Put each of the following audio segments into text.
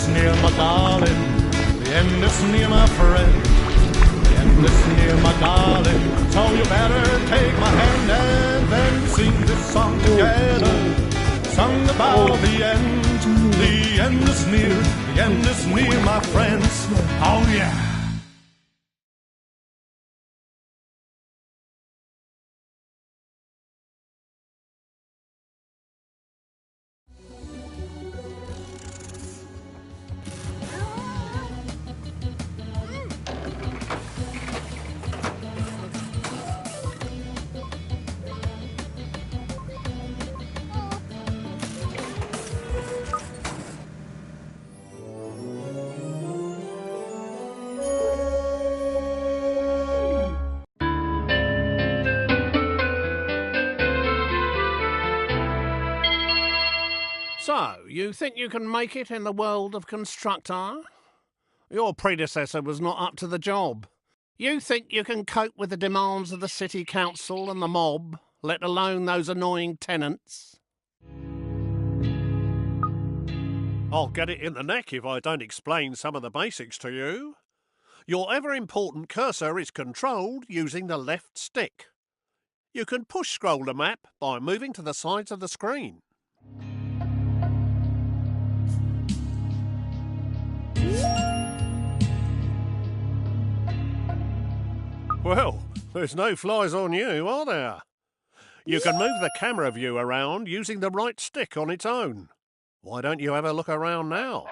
is near, my darling. The end is near, my friend. The end is near, my darling. So you better take my hand and then sing this song together. Song about the end. The end is near. The end is near, my friends. Oh yeah. So, you think you can make it in the world of Constructor? Your predecessor was not up to the job. You think you can cope with the demands of the city council and the mob, let alone those annoying tenants? I'll get it in the neck if I don't explain some of the basics to you. Your ever-important cursor is controlled using the left stick. You can push-scroll the map by moving to the sides of the screen. Well, there's no flies on you, are there? You can move the camera view around using the right stick on its own. Why don't you have a look around now?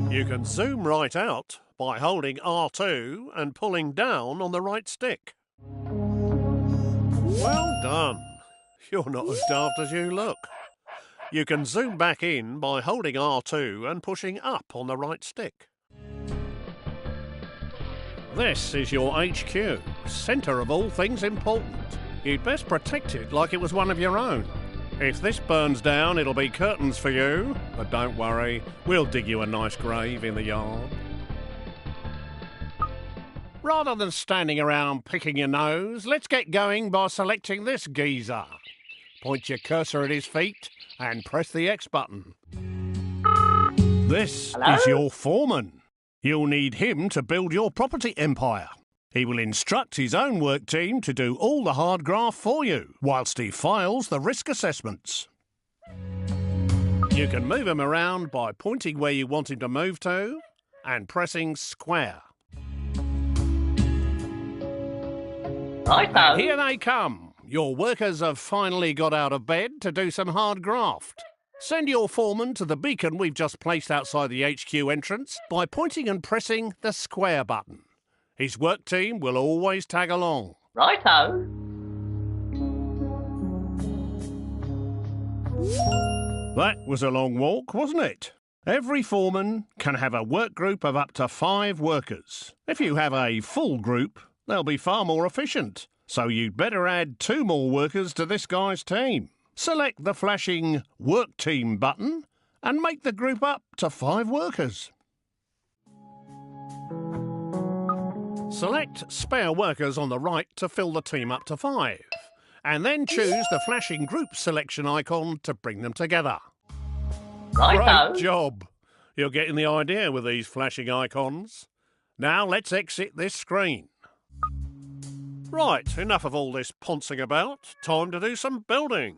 You can zoom right out by holding R2 and pulling down on the right stick. Well done. You're not as daft as you look. You can zoom back in by holding R2 and pushing up on the right stick. This is your HQ, centre of all things important. You'd best protect it like it was one of your own. If this burns down, it'll be curtains for you, but don't worry, we'll dig you a nice grave in the yard. Rather than standing around picking your nose, let's get going by selecting this geezer. Point your cursor at his feet and press the X button. This is your foreman. You'll need him to build your property empire. He will instruct his own work team to do all the hard graft for you, whilst he files the risk assessments. You can move him around by pointing where you want him to move to and pressing square. Righto. Here they come. Your workers have finally got out of bed to do some hard graft. Send your foreman to the beacon we've just placed outside the HQ entrance by pointing and pressing the square button. His work team will always tag along. Righto. That was a long walk, wasn't it? Every foreman can have a work group of up to 5 workers. If you have a full group, they'll be far more efficient. So you'd better add 2 more workers to this guy's team. Select the flashing Work Team button and make the group up to 5 workers. Select Spare Workers on the right to fill the team up to 5, and then choose the flashing Group Selection icon to bring them together. Righto. Great job! You're getting the idea with these flashing icons. Now let's exit this screen. Right, enough of all this poncing about. Time to do some building.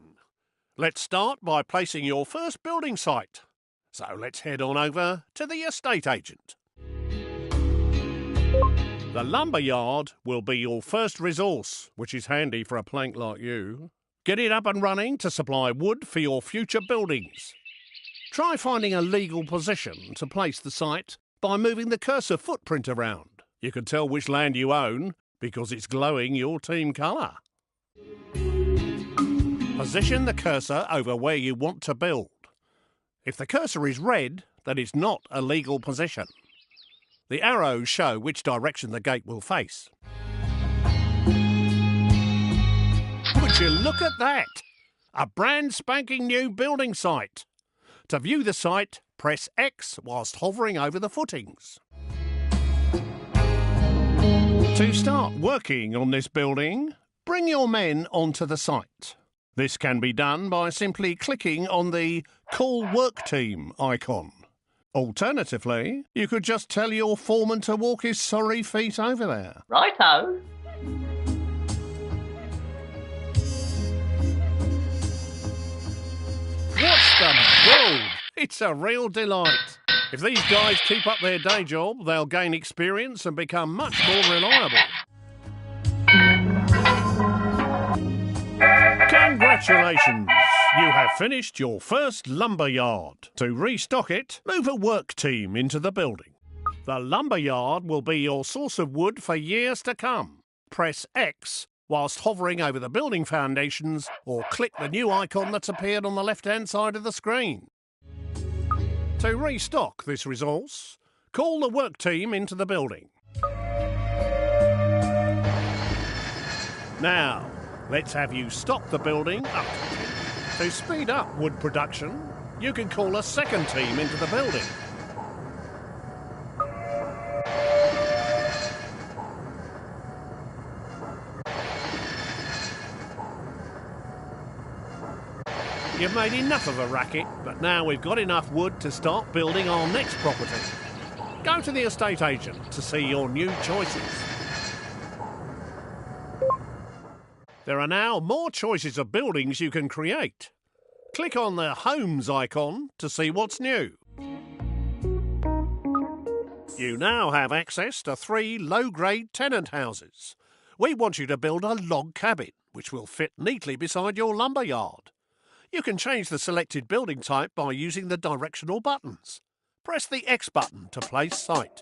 Let's start by placing your first building site. So let's head on over to the estate agent. The lumber yard will be your first resource, which is handy for a plank like you. Get it up and running to supply wood for your future buildings. Try finding a legal position to place the site by moving the cursor footprint around. You can tell which land you own because it's glowing your team colour. Position the cursor over where you want to build. If the cursor is red, then it's not a legal position. The arrows show which direction the gate will face. Would you look at that? A brand spanking new building site. To view the site, press X whilst hovering over the footings. To start working on this building, bring your men onto the site. This can be done by simply clicking on the Call Work Team icon. Alternatively, you could just tell your foreman to walk his sorry feet over there. Righto. What's the build? It's a real delight. If these guys keep up their day job, they'll gain experience and become much more reliable. Congratulations! You have finished your first lumber yard. To restock it, move a work team into the building. The lumber yard will be your source of wood for years to come. Press X whilst hovering over the building foundations, or click the new icon that's appeared on the left-hand side of the screen. To restock this resource, call the work team into the building. Now, let's have you stop the building up. To speed up wood production, you can call a second team into the building. You've made enough of a racket, but now we've got enough wood to start building our next property. Go to the estate agent to see your new choices. There are now more choices of buildings you can create. Click on the Homes icon to see what's new. You now have access to 3 low-grade tenant houses. We want you to build a log cabin, which will fit neatly beside your lumber yard. You can change the selected building type by using the directional buttons. Press the X button to place site.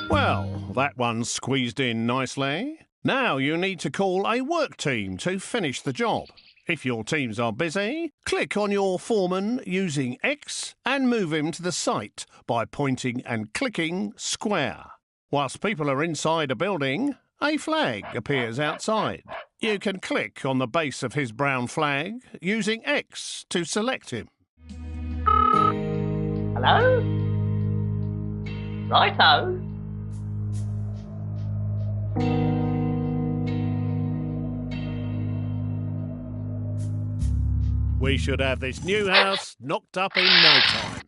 Well, that one's squeezed in nicely. Now you need to call a work team to finish the job. If your teams are busy, click on your foreman using X and move him to the site by pointing and clicking square. Whilst people are inside a building, a flag appears outside. You can click on the base of his brown flag using X to select him. Hello? Righto. We should have this new house knocked up in no time.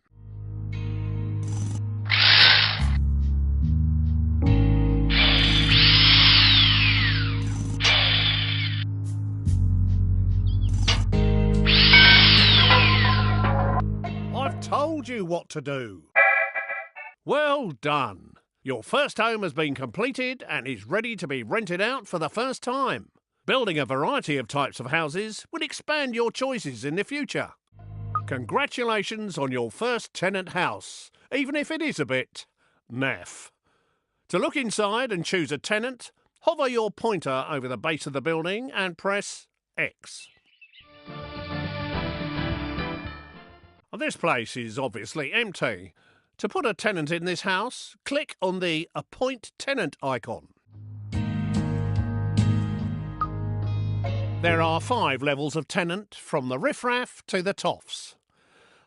I've told you what to do. Well done. Your first home has been completed and is ready to be rented out for the first time. Building a variety of types of houses will expand your choices in the future. Congratulations on your first tenant house, even if it is a bit naff. To look inside and choose a tenant, hover your pointer over the base of the building and press X. This place is obviously empty. To put a tenant in this house, click on the Appoint Tenant icon. There are 5 levels of tenant, from the riffraff to the toffs.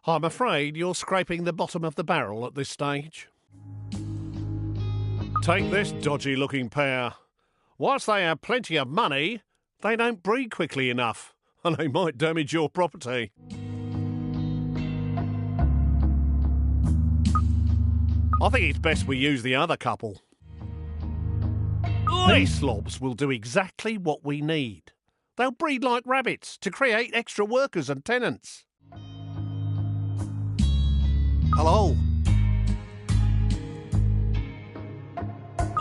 I'm afraid you're scraping the bottom of the barrel at this stage. Take this dodgy-looking pair. Whilst they have plenty of money, they don't breed quickly enough, and they might damage your property. I think it's best we use the other couple. These slobs will do exactly what we need. They'll breed like rabbits to create extra workers and tenants. Hello?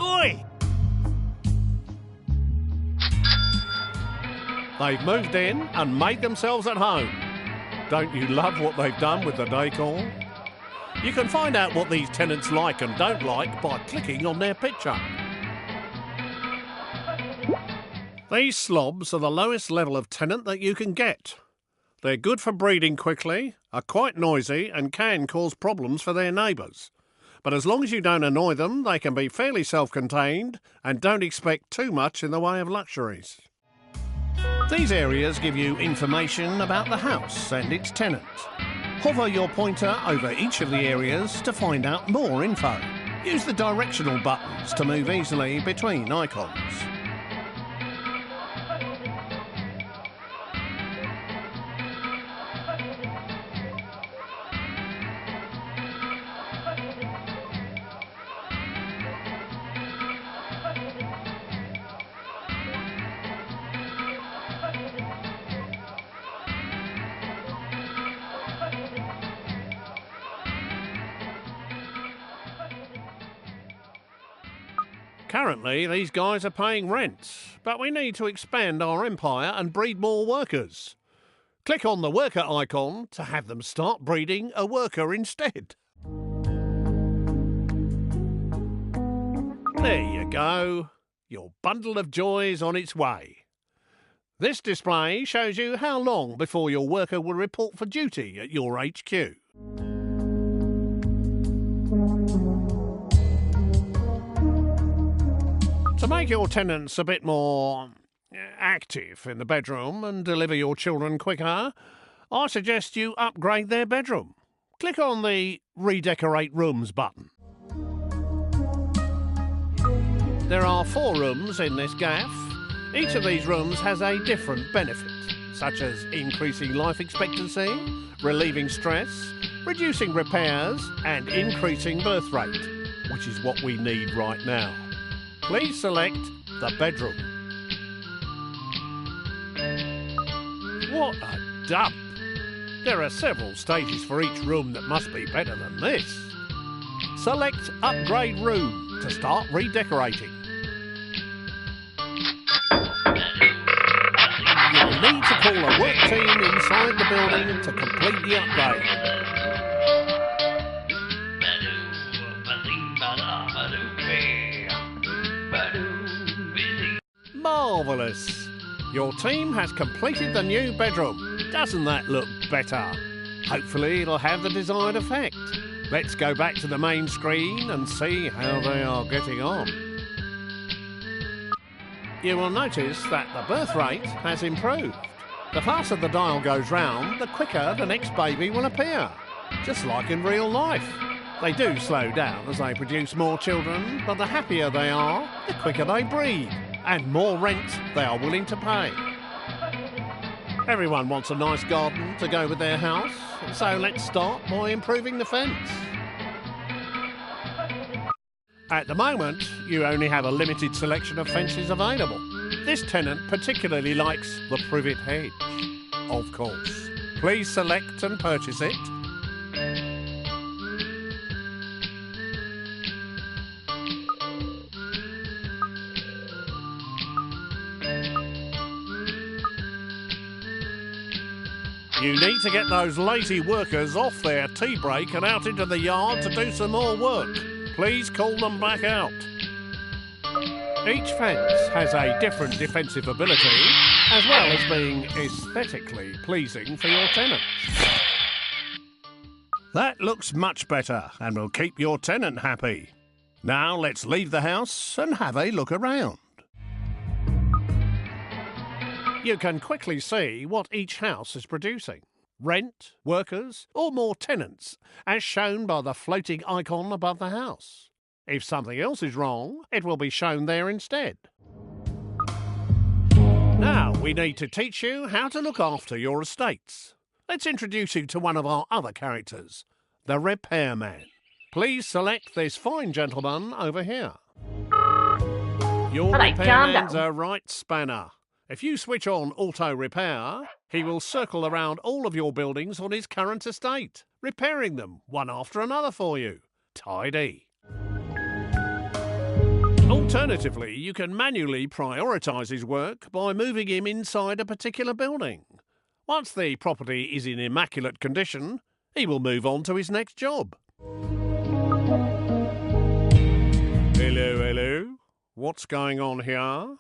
Oi! They've moved in and made themselves at home. Don't you love what they've done with the decor? You can find out what these tenants like and don't like by clicking on their picture. These slobs are the lowest level of tenant that you can get. They're good for breeding quickly, are quite noisy and can cause problems for their neighbours. But as long as you don't annoy them, they can be fairly self-contained and don't expect too much in the way of luxuries. These areas give you information about the house and its tenant. Hover your pointer over each of the areas to find out more info. Use the directional buttons to move easily between icons. Currently, these guys are paying rent, but we need to expand our empire and breed more workers. Click on the worker icon to have them start breeding a worker instead. There you go. Your bundle of joy is on its way. This display shows you how long before your worker will report for duty at your HQ. To make your tenants a bit more active in the bedroom and deliver your children quicker, I suggest you upgrade their bedroom. Click on the Redecorate Rooms button. There are 4 rooms in this gaff. Each of these rooms has a different benefit, such as increasing life expectancy, relieving stress, reducing repairs and increasing birth rate, which is what we need right now. Please select the bedroom. What a dump! There are several stages for each room that must be better than this. Select Upgrade Room to start redecorating. You'll need to call a work team inside the building to complete the upgrade. Marvellous! Your team has completed the new bedroom. Doesn't that look better? Hopefully it'll have the desired effect. Let's go back to the main screen and see how they are getting on. You will notice that the birth rate has improved. The faster the dial goes round, the quicker the next baby will appear. Just like in real life. They do slow down as they produce more children, but the happier they are, the quicker they breed. And more rent they are willing to pay. Everyone wants a nice garden to go with their house, so let's start by improving the fence. At the moment, you only have a limited selection of fences available. This tenant particularly likes the privet hedge, of course. Please select and purchase it. You need to get those lazy workers off their tea break and out into the yard to do some more work. Please call them back out. Each fence has a different defensive ability, as well as being aesthetically pleasing for your tenants. That looks much better and will keep your tenant happy. Now let's leave the house and have a look around. You can quickly see what each house is producing. Rent, workers, or more tenants, as shown by the floating icon above the house. If something else is wrong, it will be shown there instead. Now we need to teach you how to look after your estates. Let's introduce you to one of our other characters, the repairman. Please select this fine gentleman over here. Your repairman's a right spanner. If you switch on auto repair, he will circle around all of your buildings on his current estate, repairing them one after another for you. Tidy. Alternatively, you can manually prioritise his work by moving him inside a particular building. Once the property is in immaculate condition, he will move on to his next job. Hello, hello. What's going on here?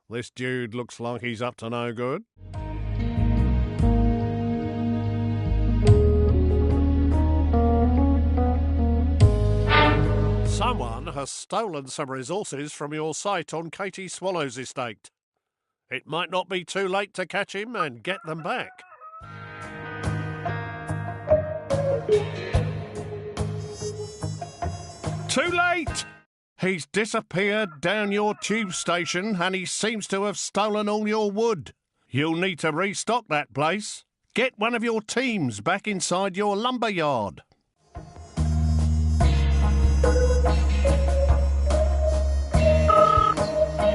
This dude looks like he's up to no good. Someone has stolen some resources from your site on Katie Swallow's estate. It might not be too late to catch him and get them back. Too late! He's disappeared down your tube station and he seems to have stolen all your wood. You'll need to restock that place. Get one of your teams back inside your lumber yard.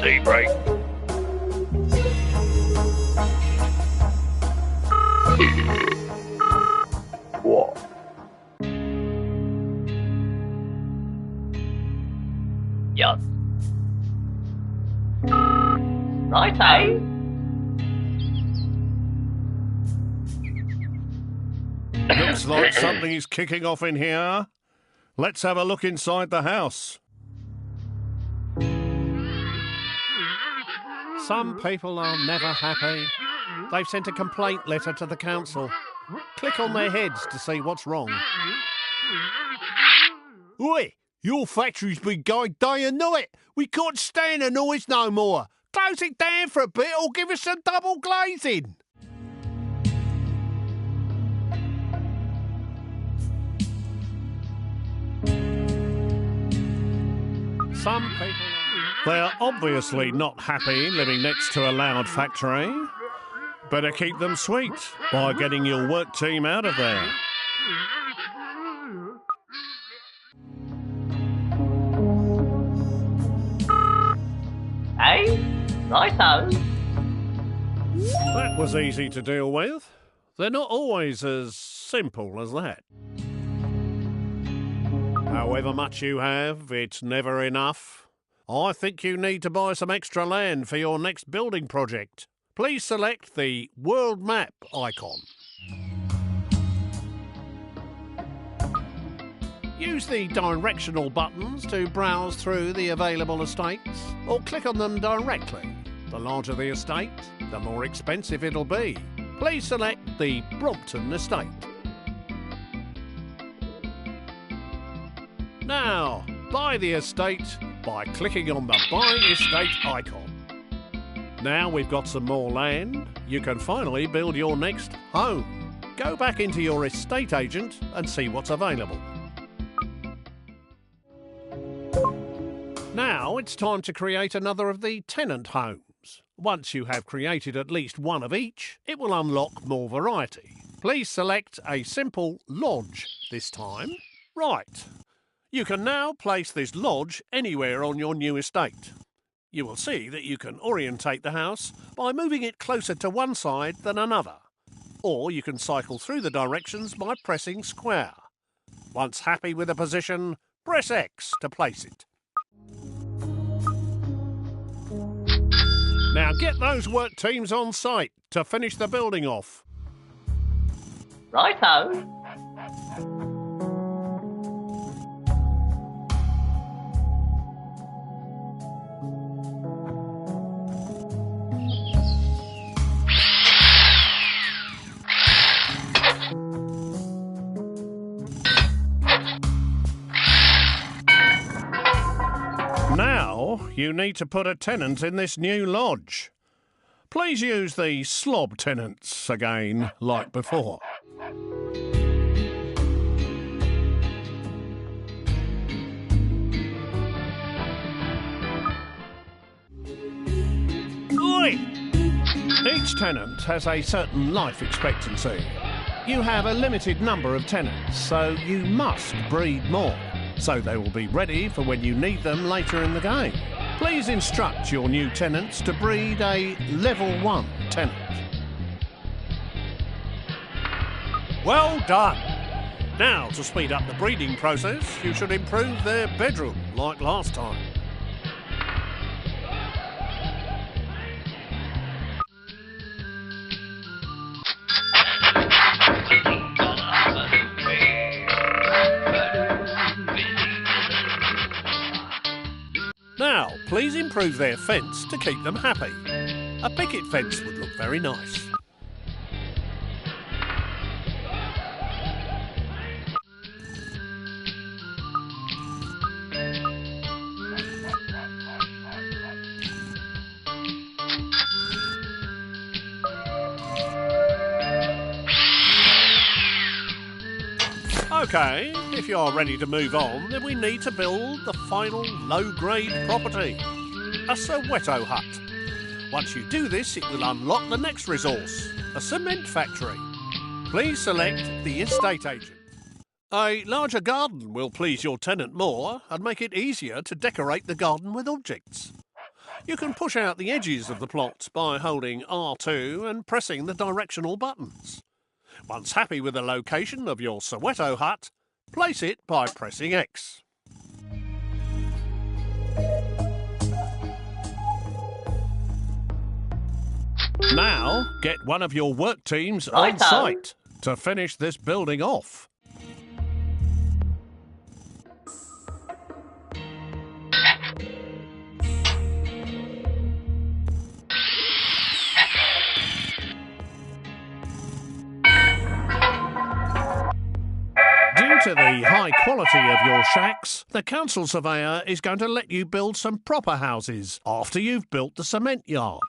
Deep break. What? Yes. Righto. Looks like something's kicking off in here. Let's have a look inside the house. Some people are never happy. They've sent a complaint letter to the council. Click on their heads to see what's wrong. Oi! Your factory's been going day and night. We can't stand the noise no more. Close it down for a bit or give us some double glazing. Some people they're obviously not happy living next to a loud factory. Better keep them sweet by getting your work team out of there. Hey? Righto. That was easy to deal with. They're not always as simple as that. However much you have, it's never enough. I think you need to buy some extra land for your next building project. Please select the world map icon. Use the directional buttons to browse through the available estates, or click on them directly. The larger the estate, the more expensive it'll be. Please select the Brompton estate. Now, buy the estate by clicking on the Buy Estate icon. Now we've got some more land, you can finally build your next home. Go back into your estate agent and see what's available. Now it's time to create another of the tenant homes. Once you have created at least one of each, it will unlock more variety. Please select a simple lodge this time. Right. You can now place this lodge anywhere on your new estate. You will see that you can orientate the house by moving it closer to one side than another. Or you can cycle through the directions by pressing square. Once happy with the position, press X to place it. Now get those work teams on site to finish the building off. Righto. Now you need to put a tenant in this new lodge. Please use the slob tenants again, like before. Oi! Each tenant has a certain life expectancy. You have a limited number of tenants, so you must breed more, so they will be ready for when you need them later in the game. Please instruct your new tenants to breed a level 1 tenant. Well done! Now, to speed up the breeding process, you should improve their bedroom like last time. Now, please improve their fence to keep them happy. A picket fence would look very nice. OK, if you are ready to move on, then we need to build the final low-grade property, a Soweto hut. Once you do this, it will unlock the next resource, a cement factory. Please select the estate agent. A larger garden will please your tenant more and make it easier to decorate the garden with objects. You can push out the edges of the plot by holding R2 and pressing the directional buttons. Once happy with the location of your Soweto hut, place it by pressing X. Now, get one of your work teams on site to finish this building off. Due to the high quality of your shacks, the council surveyor is going to let you build some proper houses after you've built the cement yard.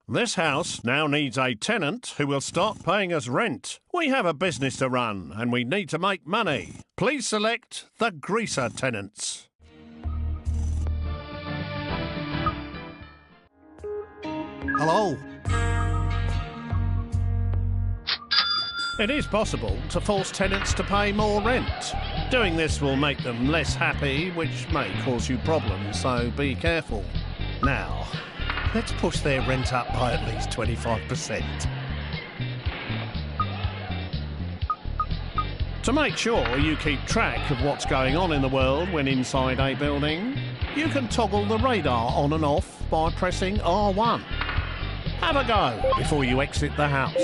This house now needs a tenant who will start paying us rent. We have a business to run and we need to make money. Please select the greaser tenants. Hello. It is possible to force tenants to pay more rent. Doing this will make them less happy, which may cause you problems, so be careful. Now, let's push their rent up by at least 25%. To make sure you keep track of what's going on in the world when inside a building, you can toggle the radar on and off by pressing R1. Have a go before you exit the house.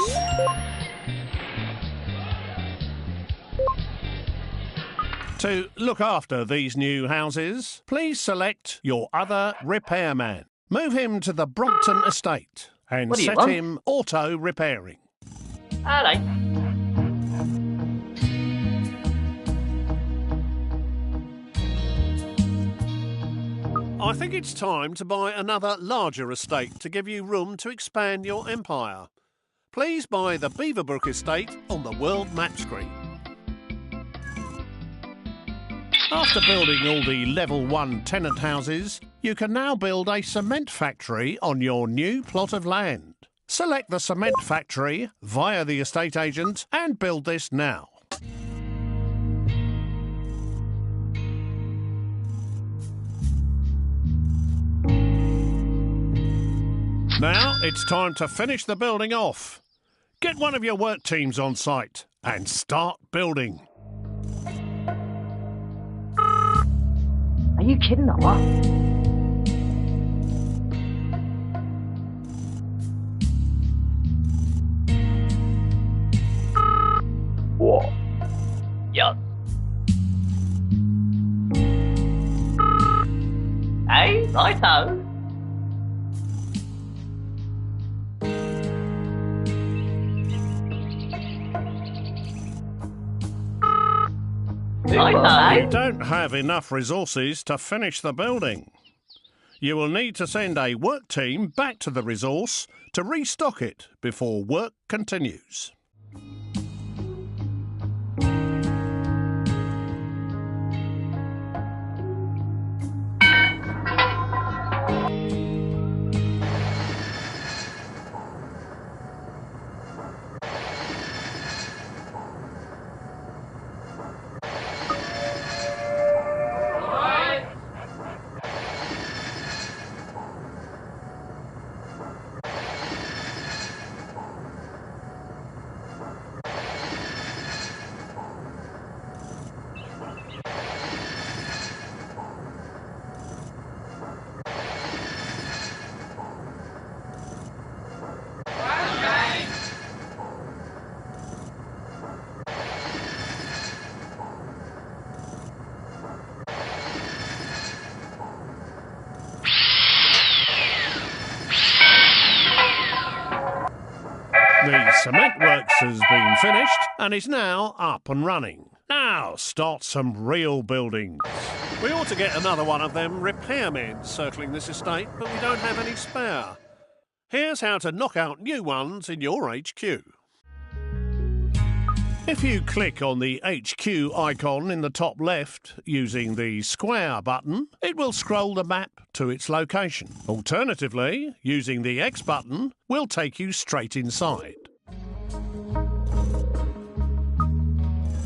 To look after these new houses, please select your other repairman. Move him to the Brompton estate and set him auto-repairing. Hello. I think it's time to buy another larger estate to give you room to expand your empire. Please buy the Beaverbrook estate on the world map screen. After building all the level 1 tenant houses, you can now build a cement factory on your new plot of land. Select the cement factory via the estate agent and build this now. Now it's time to finish the building off. Get one of your work teams on site and start building. Are you kidding or what? What? Yes. Hey, righto. You don't have enough resources to finish the building. You will need to send a work team back to the resource to restock it before work continues. and is now up and running. Now start some real buildings. We ought to get another one of them repairmen circling this estate, but we don't have any spare. Here's how to knock out new ones in your HQ. If you click on the HQ icon in the top left using the square button, it will scroll the map to its location. Alternatively, using the X button will take you straight inside.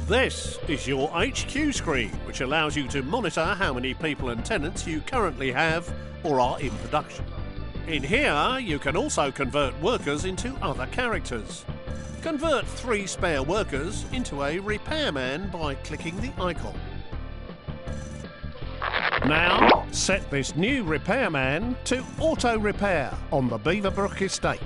This is your HQ screen, which allows you to monitor how many people and tenants you currently have or are in production. In here, you can also convert workers into other characters. Convert 3 spare workers into a repairman by clicking the icon. Now, set this new repairman to auto repair on the Beaverbrook estate.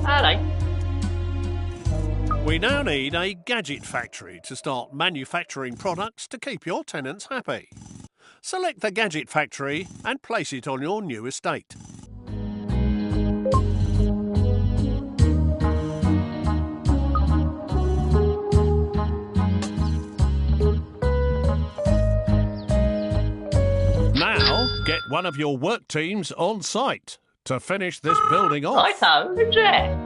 Hello. We now need a gadget factory to start manufacturing products to keep your tenants happy. Select the gadget factory and place it on your new estate. Now, get one of your work teams on site to finish this building off. Righto, Jack.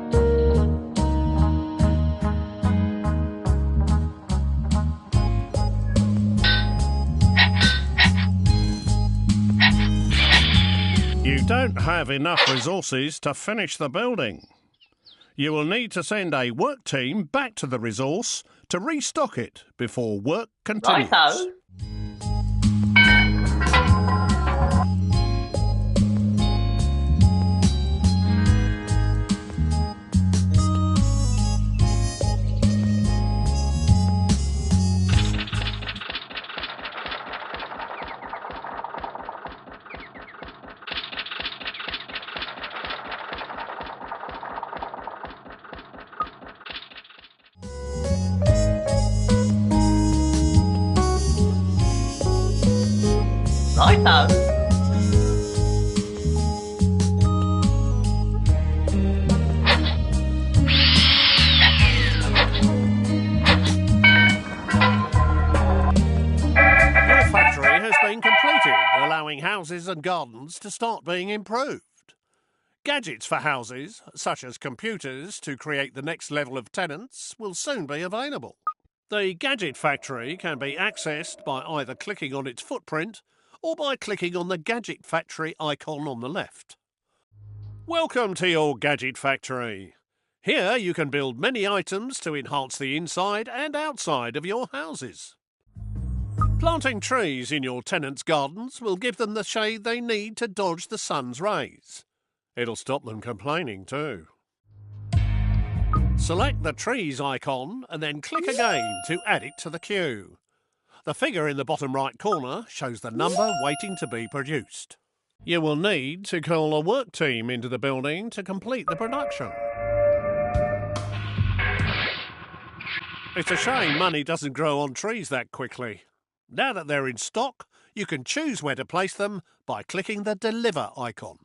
You don't have enough resources to finish the building. You will need to send a work team back to the resource to restock it before work continues. Righto. Righto. Your factory has been completed, allowing houses and gardens to start being improved. Gadgets for houses, such as computers to create the next level of tenants, will soon be available. The Gadget Factory can be accessed by either clicking on its footprint or by clicking on the Gadget Factory icon on the left. Welcome to your Gadget Factory. Here you can build many items to enhance the inside and outside of your houses. Planting trees in your tenants' gardens will give them the shade they need to dodge the sun's rays. It'll stop them complaining too. Select the trees icon and then click again to add it to the queue. The figure in the bottom right corner shows the number waiting to be produced. You will need to call a work team into the building to complete the production. It's a shame money doesn't grow on trees that quickly. Now that they're in stock, you can choose where to place them by clicking the Deliver icon.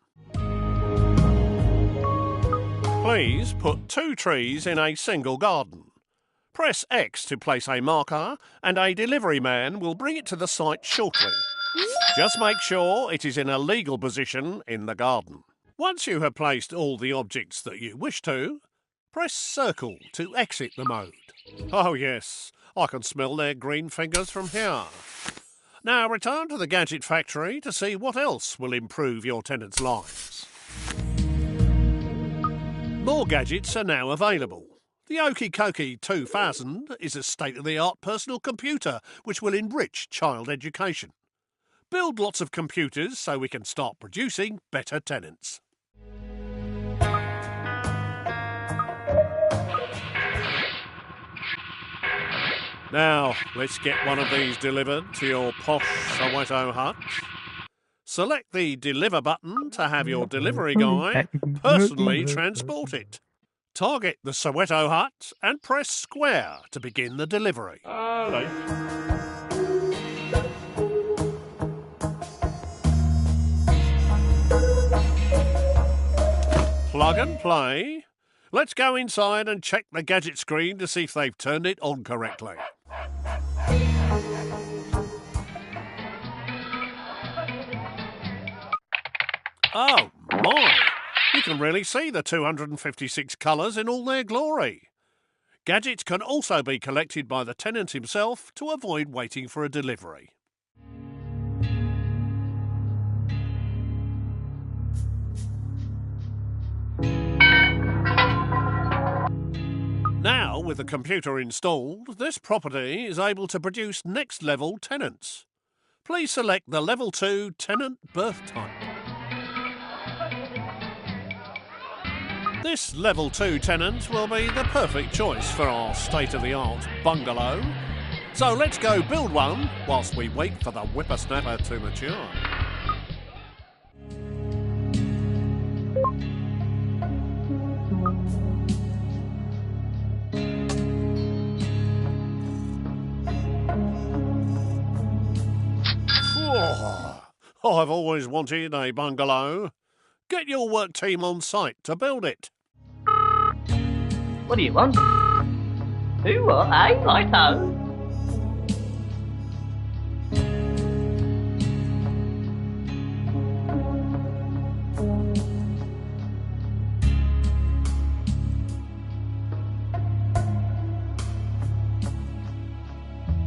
Please put 2 trees in a single garden. Press X to place a marker and a delivery man will bring it to the site shortly. Just make sure it is in a legal position in the garden. Once you have placed all the objects that you wish to, press Circle to exit the mode. Oh yes, I can smell their green fingers from here. Now return to the Gadget Factory to see what else will improve your tenants' lives. More gadgets are now available. The Okey 2000 is a state-of-the-art personal computer which will enrich child education. Build lots of computers so we can start producing better tenants. Now, let's get one of these delivered to your posh Soweto hut. Select the Deliver button to have your delivery guy personally transport it. Target the Soweto hut and press square to begin the delivery. Hello. Plug and play. Let's go inside and check the gadget screen to see if they've turned it on correctly. Oh my! You can really see the 256 colours in all their glory. Gadgets can also be collected by the tenant himself to avoid waiting for a delivery. Now, with the computer installed, this property is able to produce next-level tenants. Please select the Level 2 tenant birth type. This Level 2 tenant will be the perfect choice for our state-of-the-art bungalow. So let's go build one whilst we wait for the whippersnapper to mature. I've always wanted a bungalow. Get your work team on site to build it. What do you want? Who what? Righto.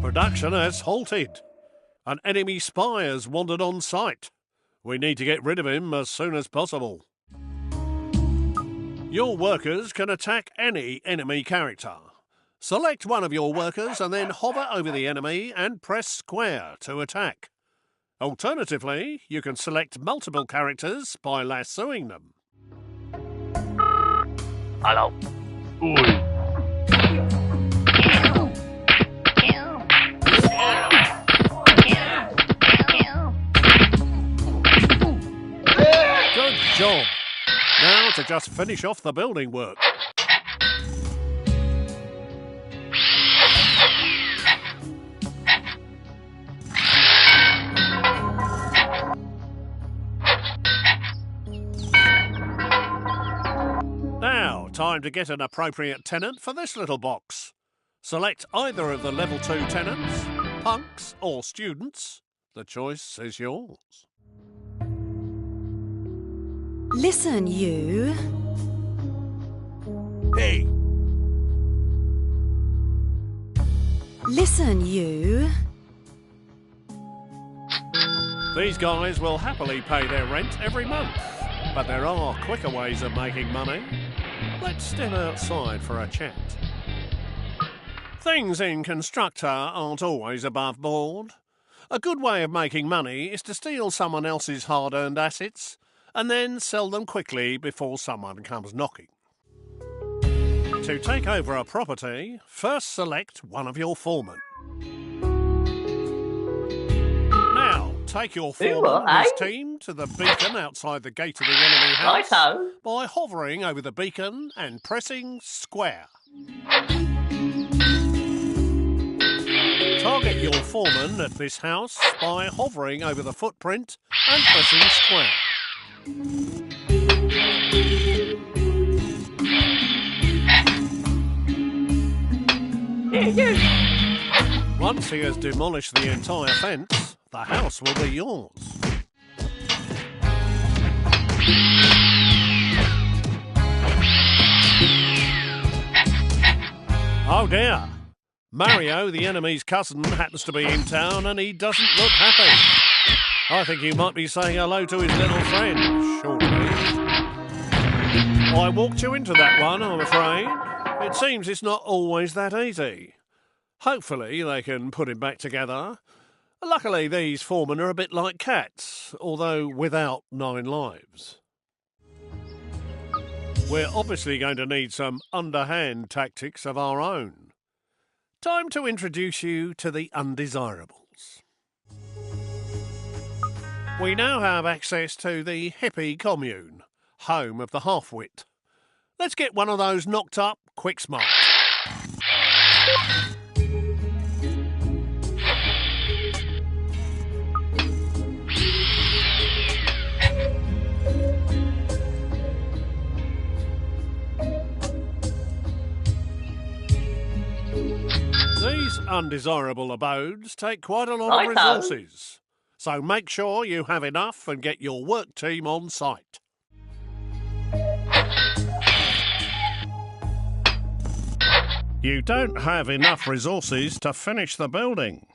Production has halted. An enemy spy has wandered on site. We need to get rid of him as soon as possible. Your workers can attack any enemy character. Select one of your workers and then hover over the enemy and press square to attack. Alternatively, you can select multiple characters by lassoing them. Hello. Oi. Good job. Now to just finish off the building work. Now, time to get an appropriate tenant for this little box. Select either of the Level 2 tenants, punks or students. The choice is yours. Listen, you. Hey! Listen, you. These guys will happily pay their rent every month, but there are quicker ways of making money. Let's step outside for a chat. Things in Constructor aren't always above board. A good way of making money is to steal someone else's hard-earned assets and then sell them quickly before someone comes knocking. To take over a property, first select one of your foremen. Now, take your foreman and his team to the beacon outside the gate of the enemy house Righto. by hovering over the beacon and pressing square. Target your foreman at this house by hovering over the footprint and pressing square. Once he has demolished the entire fence, the house will be yours. Oh dear! Mario, the enemy's cousin, happens to be in town and he doesn't look happy. I think he might be saying hello to his little friend, shortly. I walked you into that one, I'm afraid. It seems it's not always that easy. Hopefully they can put him back together. Luckily, these foremen are a bit like cats, although without 9 lives. We're obviously going to need some underhand tactics of our own. Time to introduce you to the undesirables. We now have access to the hippie commune, home of the half-wit. Let's get one of those knocked up quick smarts. These undesirable abodes take quite a lot of resources, so make sure you have enough and get your work team on site. You don't have enough resources to finish the building.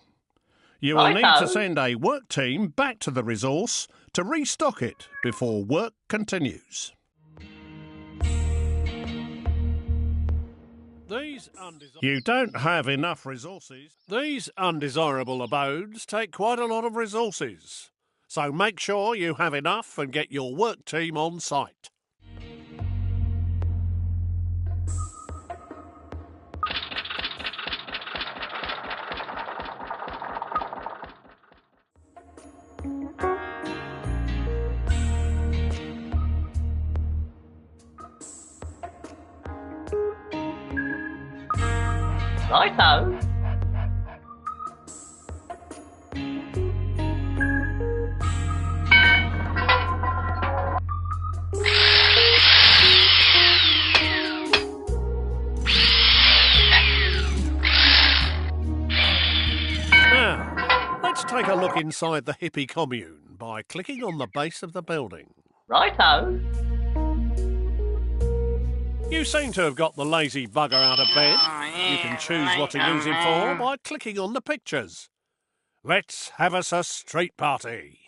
You will need to send a work team back to the resource to restock it before work continues. You don't have enough resources. These undesirable abodes take quite a lot of resources, so make sure you have enough and get your work team on site. Righto. Now, let's take a look inside the hippie commune by clicking on the base of the building. Righto. You seem to have got the lazy bugger out of bed. You can choose what to use him for by clicking on the pictures. Let's have us a street party.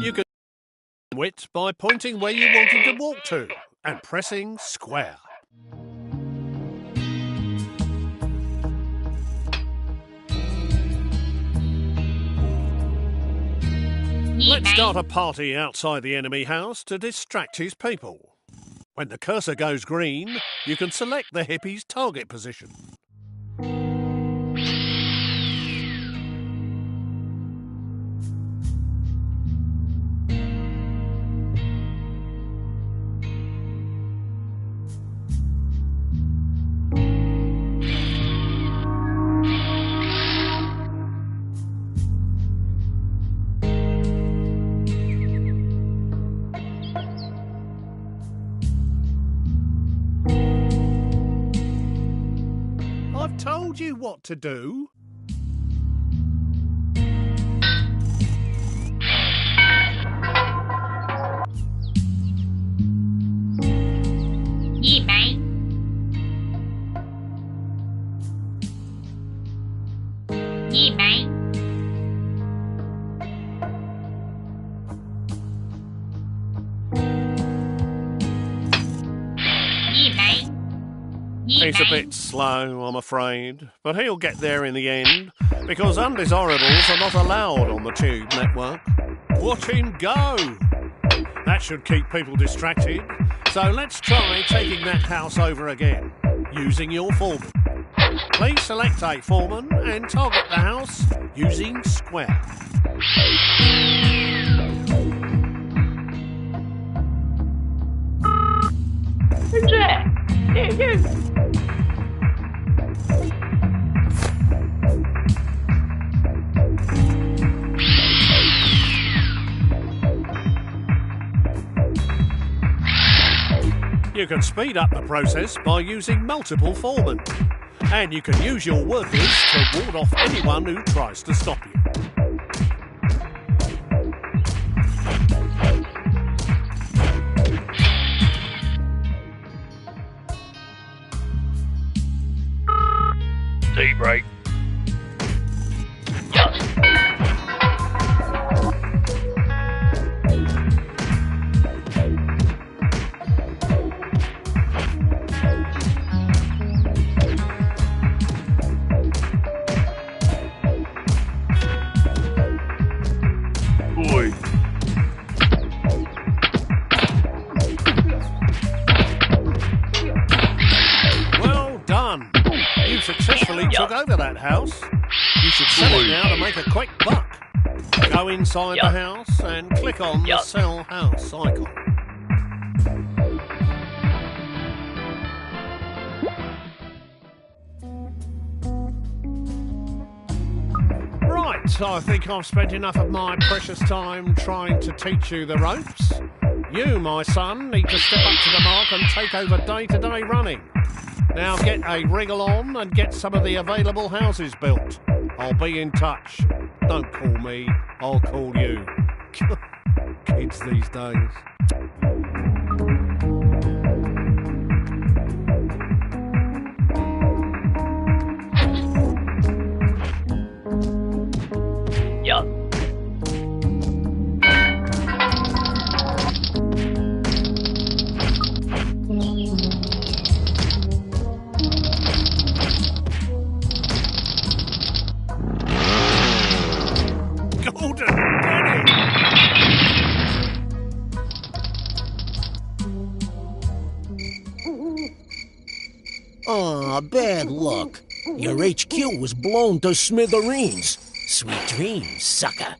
You can wit by pointing where you want him to walk to and pressing square. Let's start a party outside the enemy house to distract his people. When the cursor goes green, you can select the hippie's target position. I've told you what to do. Yeah, mate. Yeah, mate. Yeah, mate. He's a bit slow, I'm afraid, but he'll get there in the end, because undesirables are not allowed on the Tube network. Watch him go! That should keep people distracted, so let's try taking that house over again, using your foreman. Please select a foreman and target the house using square. Who's there? You. You can speed up the process by using multiple foremen, and you can use your workers to ward off anyone who tries to stop you. Tea break. successfully took over that house. You should sell it now to make a quick buck. Go inside the house and click on the Sell House icon. Right, I think I've spent enough of my precious time trying to teach you the ropes. You, my son, need to step up to the mark and take over day-to-day running. Now get a wriggle on and get some of the available houses built. I'll be in touch. Don't call me, I'll call you. Kids these days. Yeah. Golden Benny! Aw, bad luck. Your HQ was blown to smithereens. Sweet dreams, sucker.